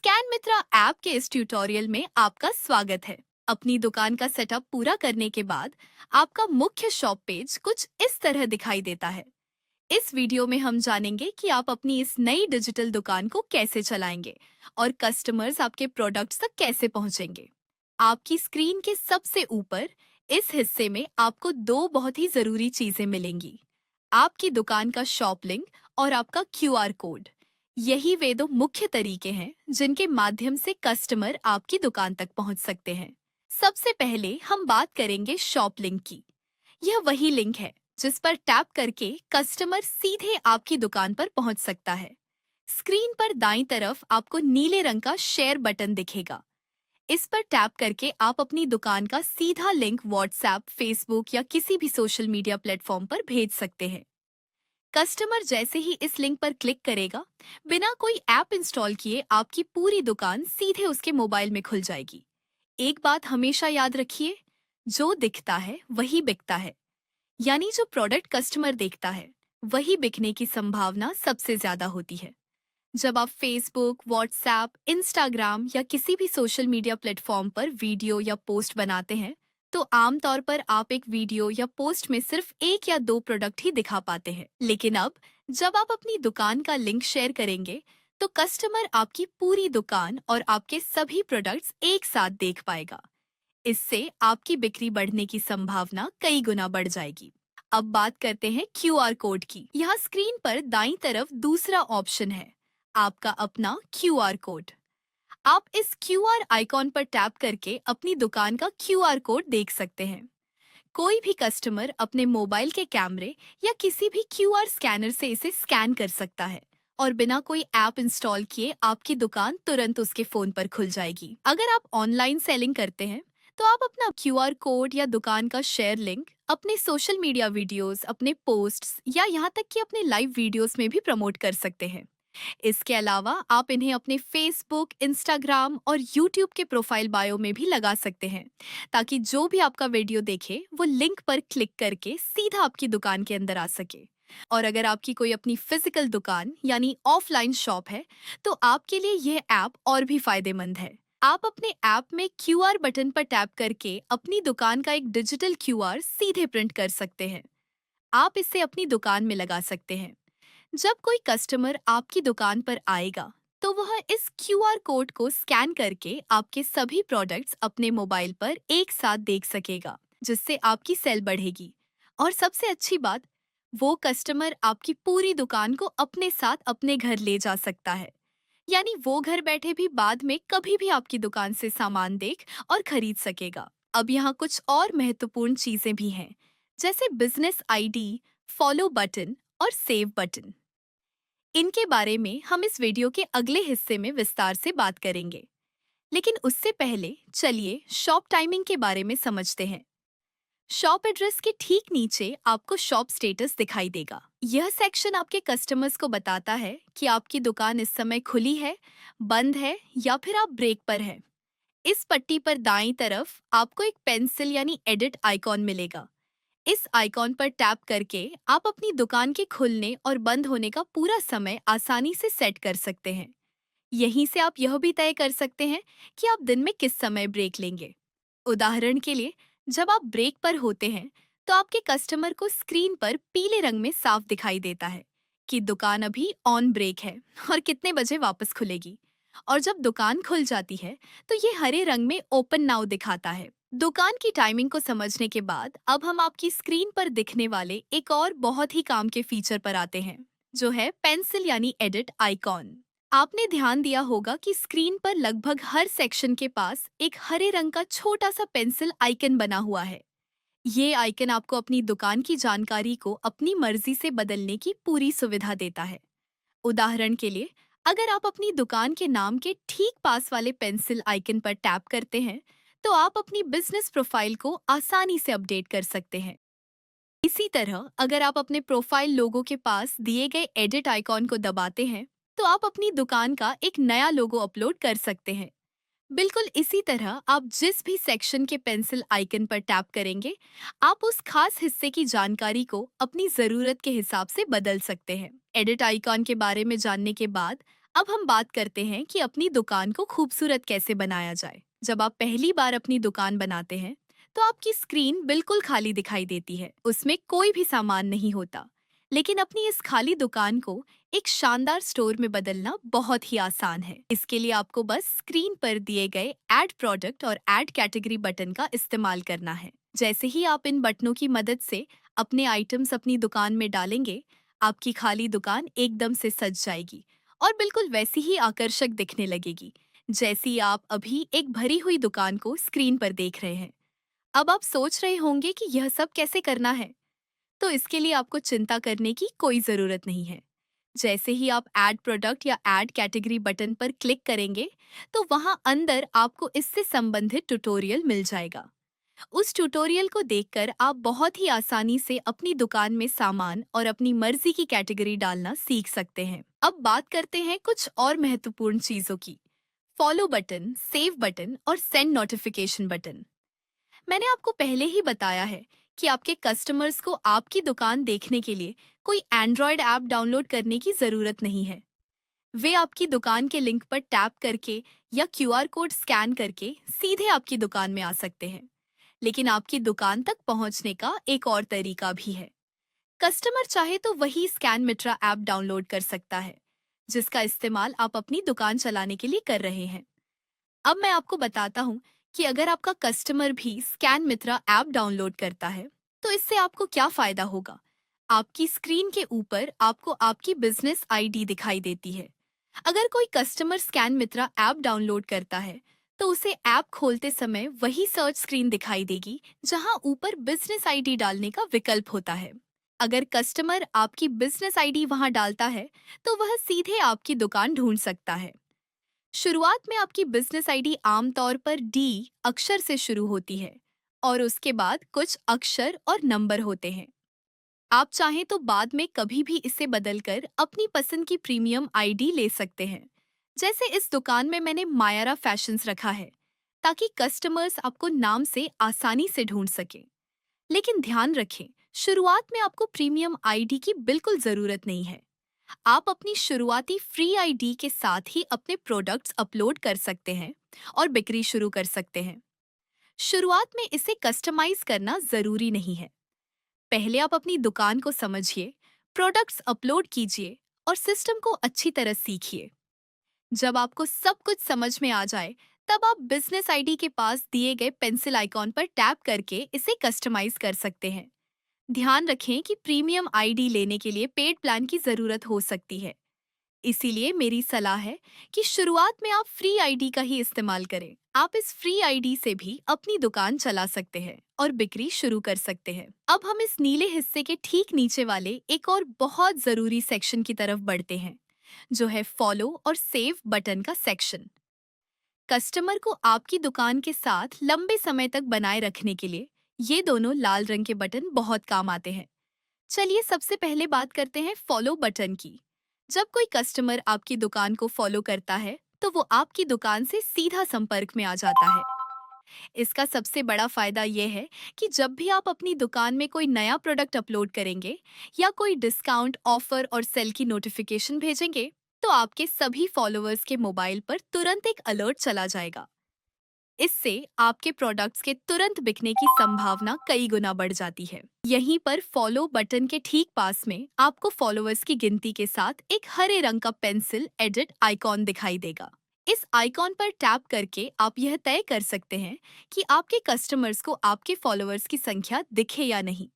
Scan मित्रा app के इस tutorial में आपका स्वागत है। अपनी दुकान का सेटअप पूरा करने के बाद आपका मुख्य शॉप पेज कुछ इस तरह दिखाई देता है। इस वीडियो में हम जानेंगे कि आप अपनी इस नई डिजिटल दुकान को कैसे चलाएंगे और कस्टमर्स आपके प्रोडक्ट्स तक कैसे पहुंचेंगे। आपकी स्क्रीन के सबसे ऊपर इस हिस्से में आपको दो बहुत ही जरूरी चीजें मिलेंगी। आपकी दुकान का शॉप लिंक और आपका क्यूआर कोड। यही वे दो मुख्य तरीके हैं जिनके माध्यम से कस्टमर आपकी दुकान तक पहुंच सकते हैं। सबसे पहले हम बात करेंगे शॉप लिंक की। यह वही लिंक है जिस पर टैप करके कस्टमर सीधे आपकी दुकान पर पहुंच सकता है। स्क्रीन पर दाईं तरफ आपको नीले रंग का शेयर बटन दिखेगा। इस पर टैप करके आप अपनी दुकान का सीधा लिंक व्हाट्सएप, फेसबुक या किसी भी सोशल मीडिया प्लेटफॉर्म पर भेज सकते हैं। कस्टमर जैसे ही इस लिंक पर क्लिक करेगा, बिना कोई ऐप इंस्टॉल किए आपकी पूरी दुकान सीधे उसके मोबाइल में खुल जाएगी। एक बात हमेशा याद रखिए, जो दिखता है वही बिकता है। यानी जो प्रोडक्ट कस्टमर देखता है वही बिकने की संभावना सबसे ज्यादा होती है। जब आप फेसबुक, व्हाट्सएप, इंस्टाग्राम या किसी भी सोशल मीडिया प्लेटफॉर्म पर वीडियो या पोस्ट बनाते हैं, तो आमतौर पर आप एक वीडियो या पोस्ट में सिर्फ एक या दो प्रोडक्ट ही दिखा पाते हैं। लेकिन अब जब आप अपनी दुकान का लिंक शेयर करेंगे, तो कस्टमर आपकी पूरी दुकान और आपके सभी प्रोडक्ट्स एक साथ देख पाएगा। इससे आपकी बिक्री बढ़ने की संभावना कई गुना बढ़ जाएगी। अब बात करते हैं क्यूआर कोड की। यहाँ स्क्रीन पर दाईं तरफ दूसरा ऑप्शन है, आपका अपना क्यूआर कोड। आप इस क्यूआर आइकॉन पर टैप करके अपनी दुकान का क्यूआर कोड देख सकते हैं। कोई भी कस्टमर अपने मोबाइल के कैमरे या किसी भी क्यूआर स्कैनर से इसे स्कैन कर सकता है और बिना कोई ऐप इंस्टॉल किए आपकी दुकान तुरंत उसके फोन पर खुल जाएगी। अगर आप ऑनलाइन सेलिंग करते हैं, तो आप अपना क्यूआर कोड या दुकान का शेयर लिंक अपने सोशल मीडिया वीडियोस, अपने पोस्ट्स या यहाँ तक कि अपने लाइव वीडियोस में भी प्रमोट कर सकते हैं। इसके अलावा आप इन्हें अपने फेसबुक, इंस्टाग्राम और यूट्यूब के प्रोफाइल बायो में भी लगा सकते हैं, ताकि जो भी आपका वीडियो देखे वो लिंक पर क्लिक करके सीधा आपकी दुकान के अंदर आ सके। और अगर आपकी कोई अपनी फिजिकल दुकान यानी ऑफलाइन शॉप है, तो आपके लिए यह ऐप और भी फायदेमंद है। आप अपने ऐप में क्यूआर बटन पर टैप करके अपनी दुकान का एक डिजिटल क्यूआर सीधे प्रिंट कर सकते हैं। आप इसे अपनी दुकान में लगा सकते हैं। जब कोई कस्टमर आपकी दुकान पर आएगा, तो वह इस क्यूआर कोड को स्कैन करके आपके सभी प्रोडक्ट्स अपने मोबाइल पर एक साथ देख सकेगा, जिससे आपकी सेल बढ़ेगी। और सबसे अच्छी बात, वो कस्टमर आपकी पूरी दुकान को अपने साथ अपने घर ले जा सकता है। यानी वो घर बैठे भी बाद में कभी भी आपकी दुकान से सामान देख और खरीद सकेगा। अब यहाँ कुछ और महत्वपूर्ण चीजें भी हैं, जैसे बिजनेस आईडी, फॉलो बटन और सेव बटन। इनके बारे में हम इस वीडियो के अगले हिस्से में विस्तार से बात करेंगे। लेकिन उससे पहले चलिए शॉप टाइमिंग के बारे में समझते हैं। शॉप एड्रेस के ठीक नीचे आपको शॉप स्टेटस दिखाई देगा। यह सेक्शन आपके कस्टमर्स को बताता है कि आपकी दुकान इस समय खुली है, बंद है या फिर आप ब्रेक पर हैं। इस पट्टी पर दाईं तरफ आपको एक पेंसिल यानी एडिट आइकॉन मिलेगा। इस आइकॉन पर टैप करके आप अपनी दुकान के खुलने और बंद होने का पूरा समय आसानी से सेट कर सकते हैं। यहीं से आप यह भी तय कर सकते हैं कि आप दिन में किस समय ब्रेक लेंगे। उदाहरण के लिए, जब आप ब्रेक पर होते हैं, तो आपके कस्टमर को स्क्रीन पर पीले रंग में साफ दिखाई देता है कि दुकान अभी ऑन ब्रेक है और कितने बजे वापस खुलेगी। और जब दुकान खुल जाती है, तो ये हरे रंग में ओपन नाउ दिखाता है। दुकान की टाइमिंग को समझने के बाद अब हम आपकी स्क्रीन पर दिखने वाले एक और बहुत ही काम के फीचर पर आते हैं, जो है पेंसिल यानी एडिट आइकॉन। आपने ध्यान दिया होगा कि स्क्रीन पर लगभग हर सेक्शन के पास एक हरे रंग का छोटा सा पेंसिल आइकन बना हुआ है। ये आइकन आपको अपनी दुकान की जानकारी को अपनी मर्जी से बदलने की पूरी सुविधा देता है। उदाहरण के लिए, अगर आप अपनी दुकान के नाम के ठीक पास वाले पेंसिल आइकन पर टैप करते हैं, तो आप अपनी बिजनेस प्रोफाइल को आसानी से अपडेट कर सकते हैं। इसी तरह अगर आप अपने प्रोफाइल लोगो के पास दिए गए एडिट आइकॉन को दबाते हैं, तो आप अपनी दुकान का एक नया लोगो अपलोड कर सकते हैं। बिल्कुल इसी तरह आप जिस भी सेक्शन के पेंसिल आइकन पर टैप करेंगे, आप उस खास हिस्से की जानकारी को अपनी जरूरत के हिसाब से बदल सकते हैं। एडिट आइकॉन के बारे में जानने के बाद अब हम बात करते हैं कि अपनी दुकान को खूबसूरत कैसे बनाया जाए। जब आप पहली बार अपनी दुकान बनाते हैं, तो आपकी स्क्रीन बिल्कुल खाली दिखाई देती है, उसमें कोई भी सामान नहीं होता। लेकिन अपनी इस खाली दुकान को एक शानदार स्टोर में बदलना बहुत ही आसान है। इसके लिए आपको बस स्क्रीन पर दिए गए ऐड प्रोडक्ट और ऐड कैटेगरी बटन का इस्तेमाल करना है। जैसे ही आप इन बटनों की मदद से अपने आइटम्स अपनी दुकान में डालेंगे, आपकी खाली दुकान एकदम से सज जाएगी और बिल्कुल वैसी ही आकर्षक दिखने लगेगी, जैसी आप अभी एक भरी हुई दुकान को स्क्रीन पर देख रहे हैं। अब आप सोच रहे होंगे कि यह सब कैसे करना है, तो इसके लिए आपको चिंता करने की कोई ज़रूरत नहीं है। जैसे ही आप ऐड प्रोडक्ट या ऐड कैटेगरी बटन पर क्लिक करेंगे, तो वहां अंदर आपको इससे संबंधित ट्यूटोरियल मिल जाएगा। उस ट्यूटोरियल को देखकर आप बहुत ही आसानी से अपनी दुकान में सामान और अपनी मर्जी की कैटेगरी डालना सीख सकते हैं। अब बात करते हैं कुछ और महत्वपूर्ण चीजों की। फॉलो बटन, सेव बटन और सेंड नोटिफिकेशन बटन। मैंने आपको पहले ही बताया है कि आपके कस्टमर्स को आपकी दुकान देखने के लिए कोई एंड्रॉयड ऐप डाउनलोड करने की जरूरत नहीं है। वे आपकी दुकान के लिंक पर टैप करके या क्यूआर कोड स्कैन करके सीधे आपकी दुकान में आ सकते हैं। लेकिन आपकी दुकान तक पहुंचने का एक और तरीका भी है। कस्टमर चाहे तो वही स्कैन मित्रा ऐप डाउनलोड कर सकता है, जिसका इस्तेमाल आप अपनी दुकान चलाने के लिए कर रहे हैं। अब मैं आपको बताता हूँ कि अगर आपका कस्टमर भी स्कैन मित्रा ऐप डाउनलोड करता है, तो इससे आपको क्या फायदा होगा। आपकी स्क्रीन के ऊपर आपको आपकी बिजनेस आईडी दिखाई देती है। अगर कोई कस्टमर स्कैन मित्रा ऐप डाउनलोड करता है, तो उसे ऐप खोलते समय वही सर्च स्क्रीन दिखाई देगी जहां ऊपर बिजनेस आईडी डालने का विकल्प होता है। अगर कस्टमर आपकी बिजनेस आईडी वहां डालता है, तो वह सीधे आपकी दुकान ढूंढ सकता है। शुरुआत में आपकी बिजनेस आईडी आमतौर पर डी अक्षर से शुरू होती है और उसके बाद कुछ अक्षर और नंबर होते हैं। आप चाहें तो बाद में कभी भी इसे बदलकर अपनी पसंद की प्रीमियम आईडी ले सकते हैं। जैसे इस दुकान में मैंने मायरा फैशंस रखा है, ताकि कस्टमर्स आपको नाम से आसानी से ढूंढ सकें। लेकिन ध्यान रखें, शुरुआत में आपको प्रीमियम आईडी की बिल्कुल जरूरत नहीं है। आप अपनी शुरुआती फ्री आईडी के साथ ही अपने प्रोडक्ट्स अपलोड कर सकते हैं और बिक्री शुरू कर सकते हैं। शुरुआत में इसे कस्टमाइज करना जरूरी नहीं है। पहले आप अपनी दुकान को समझिए, प्रोडक्ट्स अपलोड कीजिए और सिस्टम को अच्छी तरह सीखिए। जब आपको सब कुछ समझ में आ जाए, तब आप बिजनेस आईडी के पास दिए गए पेंसिल आइकॉन पर टैप करके इसे कस्टमाइज कर सकते हैं। ध्यान रखें कि प्रीमियम आईडी लेने के लिए पेड प्लान की जरूरत हो सकती है। इसीलिए मेरी सलाह है कि शुरुआत में आप फ्री आईडी का ही इस्तेमाल करें। आप इस फ्री आईडी से भी अपनी दुकान चला सकते हैं और बिक्री शुरू कर सकते हैं। अब हम इस नीले हिस्से के ठीक नीचे वाले एक और बहुत जरूरी सेक्शन की तरफ बढ़ते हैं, जो है फॉलो और सेव बटन का सेक्शन। कस्टमर को आपकी दुकान के साथ लंबे समय तक बनाए रखने के लिए ये दोनों लाल रंग के बटन बहुत काम आते हैं। चलिए सबसे पहले बात करते हैं फॉलो बटन की। जब कोई कस्टमर आपकी दुकान को फॉलो करता है, तो वो आपकी दुकान से सीधा संपर्क में आ जाता है। इसका सबसे बड़ा फायदा ये है कि जब भी आप अपनी दुकान में कोई नया प्रोडक्ट अपलोड करेंगे या कोई डिस्काउंट, ऑफर और सेल की नोटिफिकेशन भेजेंगे, तो आपके सभी फॉलोअर्स के मोबाइल पर तुरंत एक अलर्ट चला जाएगा। इससे आपके प्रोडक्ट्स के तुरंत बिकने की संभावना कई गुना बढ़ जाती है। यहीं पर फॉलो बटन के ठीक पास में आपको फॉलोअर्स की गिनती के साथ एक हरे रंग का पेंसिल एडिट आइकॉन दिखाई देगा। इस आइकॉन पर टैप करके आप यह तय कर सकते हैं कि आपके कस्टमर्स को आपके फॉलोअर्स की संख्या दिखे या नहीं।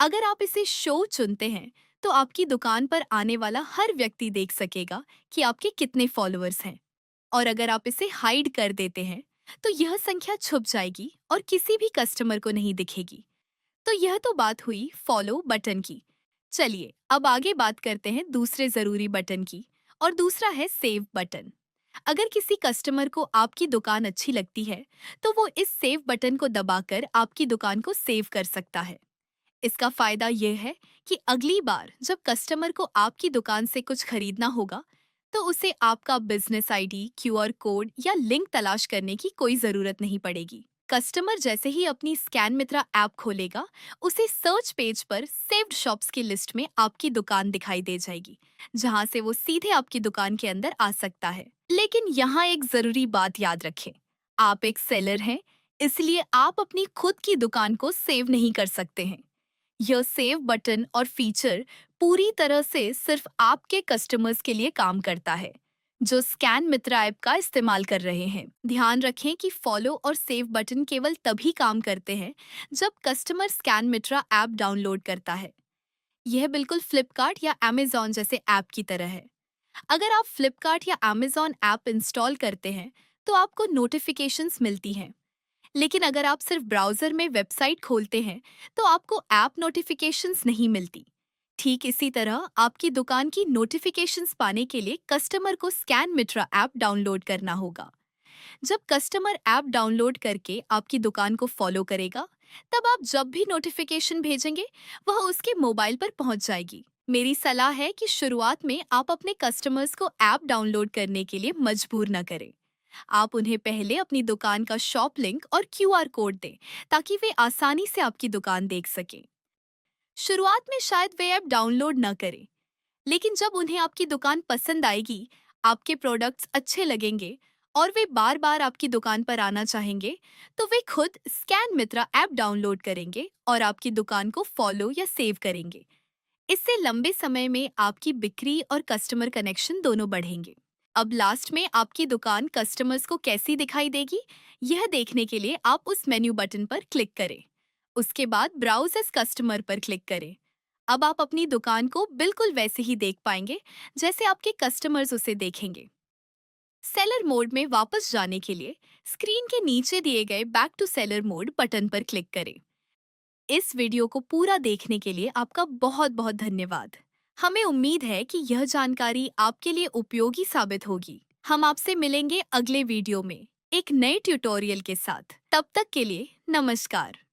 अगर आप इसे शो चुनते हैं, तो आपकी दुकान पर आने वाला हर व्यक्ति देख सकेगा कि आपके कितने फॉलोअर्स हैं। और अगर आप इसे हाइड कर देते हैं, तो यह संख्या छुप जाएगी और किसी भी कस्टमर को नहीं दिखेगी। तो यह तो बात हुई फॉलो बटन की। चलिए अब आगे बात करते हैं दूसरे जरूरी बटन की, और दूसरा है सेव बटन। अगर किसी कस्टमर को आपकी दुकान अच्छी लगती है, तो वो इस सेव बटन को दबाकर आपकी दुकान को सेव कर सकता है। इसका फायदा यह है कि अगली बार जब कस्टमर को आपकी दुकान से कुछ खरीदना होगा, तो उसे आपका बिजनेस आईडी, क्यूआर कोड या लिंक तलाश करने की कोई जरूरत नहीं पड़ेगी। कस्टमर जैसे ही अपनी स्कैन मित्रा ऐप खोलेगा, उसे सर्च पेज पर सेव्ड शॉप्स की लिस्ट में आपकी दुकान दिखाई दे जाएगी, जहां से वो सीधे आपकी दुकान के अंदर आ सकता है। लेकिन यहाँ एक जरूरी बात याद रखें, आप एक सेलर हैं, इसलिए आप अपनी खुद की दुकान को सेव नहीं कर सकते हैं। यह सेव बटन और फीचर पूरी तरह से सिर्फ आपके कस्टमर्स के लिए काम करता है, जो स्कैन मित्रा ऐप का इस्तेमाल कर रहे हैं। ध्यान रखें कि फॉलो और सेव बटन केवल तभी काम करते हैं जब कस्टमर स्कैन मित्रा ऐप डाउनलोड करता है। यह बिल्कुल फ्लिपकार्ट या अमेजॉन जैसे ऐप की तरह है। अगर आप फ्लिपकार्ट या अमेजॉन ऐप इंस्टॉल करते हैं, तो आपको नोटिफिकेशंस मिलती हैं। लेकिन अगर आप सिर्फ ब्राउजर में वेबसाइट खोलते हैं, तो आपको ऐप नोटिफिकेशंस नहीं मिलती। ठीक इसी तरह आपकी दुकान की नोटिफिकेशंस पाने के लिए कस्टमर को स्कैन मित्रा ऐप डाउनलोड करना होगा। जब कस्टमर ऐप डाउनलोड करके आपकी दुकान को फॉलो करेगा, तब आप जब भी नोटिफिकेशन भेजेंगे, वह उसके मोबाइल पर पहुंच जाएगी। मेरी सलाह है कि शुरुआत में आप अपने कस्टमर्स को ऐप डाउनलोड करने के लिए मजबूर न करें। आप उन्हें पहले अपनी दुकान का शॉप लिंक और क्यूआर कोड दें, ताकि वे आसानी से आपकी दुकान देख सकें। शुरुआत में शायद वे ऐप डाउनलोड न करें, लेकिन जब उन्हें आपकी दुकान पसंद आएगी, आपके प्रोडक्ट्स अच्छे लगेंगे और वे बार बार आपकी दुकान पर आना चाहेंगे, तो वे खुद स्कैन मित्रा ऐप डाउनलोड करेंगे और आपकी दुकान को फॉलो या सेव करेंगे। इससे लंबे समय में आपकी बिक्री और कस्टमर कनेक्शन दोनों बढ़ेंगे। अब लास्ट में आपकी दुकान कस्टमर्स को कैसी दिखाई देगी, यह देखने के लिए आप उस मेन्यू बटन पर क्लिक करें। उसके बाद ब्राउज एज कस्टमर पर क्लिक करें। अब आप अपनी दुकान को बिल्कुल वैसे ही देख पाएंगे, जैसे आपके कस्टमर्स उसे देखेंगे। सेलर मोड में वापस जाने के लिए स्क्रीन के नीचे दिए गए back to seller mode button पर क्लिक करें। इस वीडियो को पूरा देखने के लिए आपका बहुत बहुत धन्यवाद। हमें उम्मीद है कि यह जानकारी आपके लिए उपयोगी साबित होगी। हम आपसे मिलेंगे अगले वीडियो में एक नए ट्यूटोरियल के साथ। तब तक के लिए नमस्कार।